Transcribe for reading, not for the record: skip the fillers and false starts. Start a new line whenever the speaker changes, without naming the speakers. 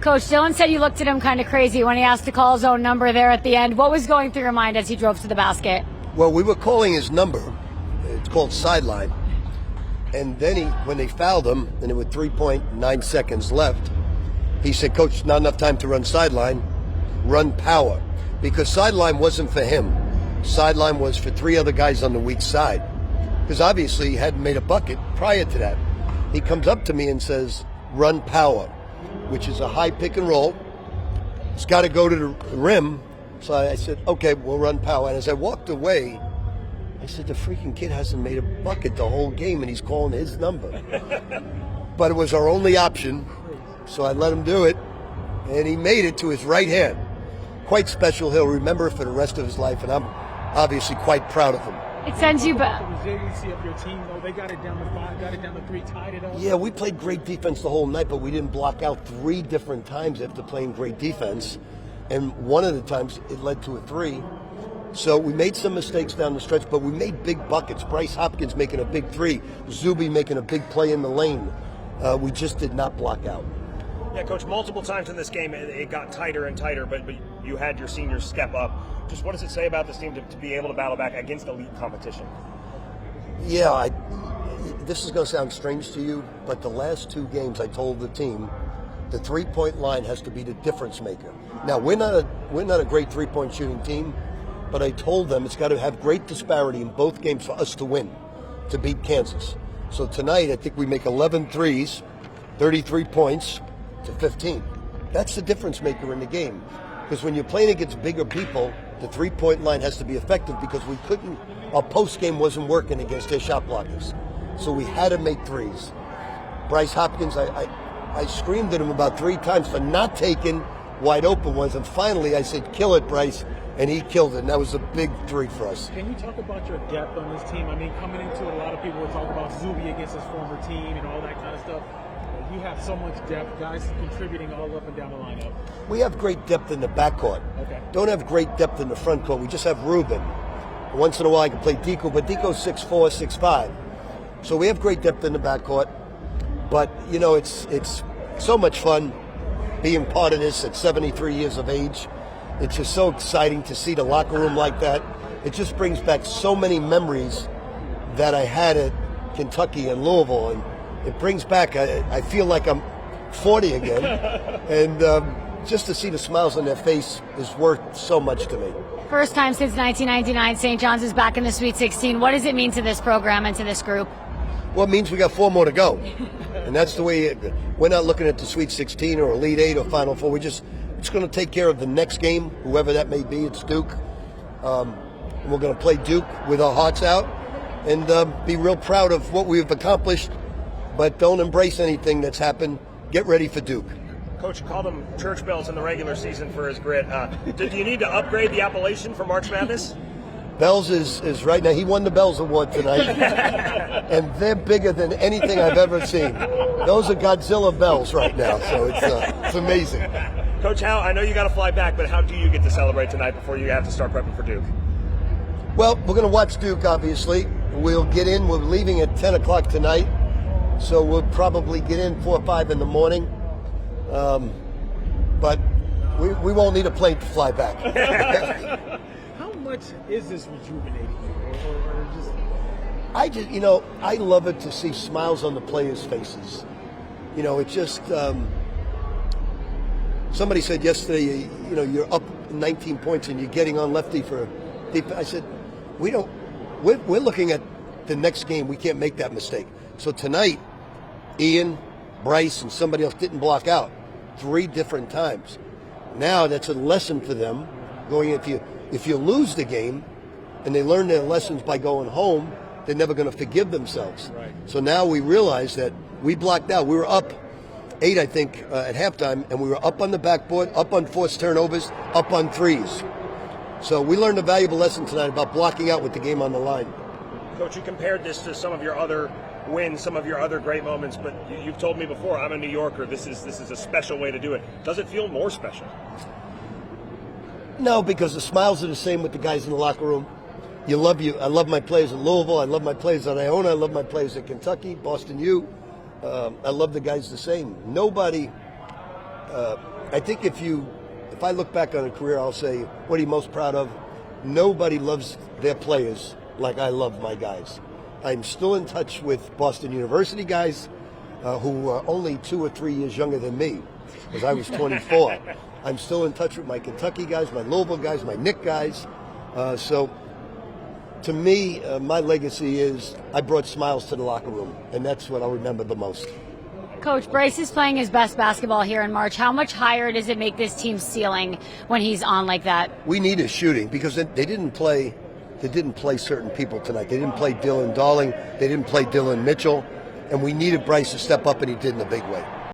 Coach, Dylan said you looked at him kind of crazy when he asked to call his own number there at the end. What was going through your mind as he drove to the basket?
Well, we were calling his number. It's called sideline. And then when they fouled him, and it was 3.9 seconds left, he said, Coach, not enough time to run sideline, run power. Because sideline wasn't for him. Sideline was for three other guys on the weak side. Because obviously he hadn't made a bucket prior to that. He comes up to me and says, run power, which is a high pick and roll. It's got to go to the rim. So I said, okay, we'll run power. And as I walked away, I said, the freaking kid hasn't made a bucket the whole game, and he's calling his number. But it was our only option, so I let him do it, and he made it to his right hand. Quite special. He'll remember it for the rest of his life, and I'm obviously quite proud of him.
It sends you back.
The resiliency of your team, though, they got it down to 5, got it down to 3, tied it up.
Yeah, we played great defense the whole night, but we didn't block out 3 different times after playing great defense. And one of the times it led to a 3. So we made some mistakes down the stretch, but we made big buckets. Bryce Hopkins making a big 3. Zuby making a big play in the lane. We just did not block out.
Yeah, Coach, multiple times in this game it got tighter and tighter, but you had your seniors step up. Just what does it say about this team to be able to battle back against elite competition?
Yeah, this is going to sound strange to you, but the last 2 games I told the team the 3-point line has to be the difference maker. Now, we're not a great 3-point shooting team, but I told them it's got to have great disparity in both games for us to win, to beat Kansas. So tonight, I think we make 11 threes, 33 points to 15. That's the difference maker in the game. Because when you're playing against bigger people, the 3-point line has to be effective because our post game wasn't working against their shot blockers. So we had to make threes. Bryce Hopkins, I screamed at him about 3 times for not taking wide open ones. And finally, I said, kill it, Bryce. And he killed it, and that was a big 3 for us.
Can you talk about your depth on this team? I mean, coming into it, a lot of people will talk about Zuby against his former team and all that kind of stuff. You have so much depth, guys contributing all up and down the lineup.
We have great depth in the backcourt.
Okay.
Don't have great depth in the front court. We just have Ruben. Once in a while I can play Deco, but Deco's 6'4", 6'5". So we have great depth in the backcourt. But, you know, it's so much fun being part of this at 73 years of age. It's just so exciting to see the locker room like that. It just brings back so many memories that I had at Kentucky and Louisville. And it brings back, I feel like I'm 40 again. And just to see the smiles on their face is worth so much to me.
First time since 1999, St. John's is back in the Sweet 16. What does it mean to this program and to this group?
Well, it means we got 4 more to go. And that's the way we're not looking at the Sweet 16 or Elite 8 or Final 4. It's going to take care of the next game, whoever that may be. It's Duke. We're going to play Duke with our hearts out and be real proud of what we've accomplished, but don't embrace anything that's happened. Get ready for Duke.
Coach, you called him church bells in the regular season for his grit. Do you need to upgrade the appellation for March Madness?
Bells is right now. He won the Bells Award tonight, and they're bigger than anything I've ever seen. Those are Godzilla bells right now, so it's amazing.
Coach, I know you got to fly back, but how do you get to celebrate tonight before you have to start prepping for Duke?
Well, we're going to watch Duke, obviously. We'll get in. We're leaving at 10 o'clock tonight, so we'll probably get in 4 or 5 in the morning. But we won't need a plane to fly back.
How much is this rejuvenating you? Or just...
I love it to see smiles on the players' faces. You know, it's just... Somebody said yesterday, you're up 19 points and you're getting on lefty for deep. I said, we're looking at the next game. We can't make that mistake. So tonight, Ian, Bryce, and somebody else didn't block out 3 different times. Now that's a lesson for them. If you lose the game and they learn their lessons by going home, they're never going to forgive themselves.
Right.
So now we realize that we blocked out. We were up 8, I think, at halftime, and we were up on the backboard, up on forced turnovers, up on threes. So we learned a valuable lesson tonight about blocking out with the game on the line.
Coach, you compared this to some of your other wins, some of your other great moments, but you've told me before, I'm a New Yorker. This is a special way to do it. Does it feel more special?
No, because the smiles are the same with the guys in the locker room. I love my players at Louisville. I love my players at Iona. I love my players at Kentucky, Boston U. I love the guys the same. Nobody I think if I look back on a career, I'll say, what are you most proud of? Nobody loves their players like I love my guys. I'm still in touch with Boston University guys who are only 2 or 3 years younger than me, because I was 24. I'm still in touch with my Kentucky guys, my Louisville guys, my Nick guys. So to me, my legacy is I brought smiles to the locker room, and that's what I'll remember the most.
Coach, Bryce is playing his best basketball here in March. How much higher does it make this team's ceiling when he's on like that?
We need his shooting because they didn't play certain people tonight. They didn't play Dylan Darling. They didn't play Dylan Mitchell. And we needed Bryce to step up, and he did in a big way.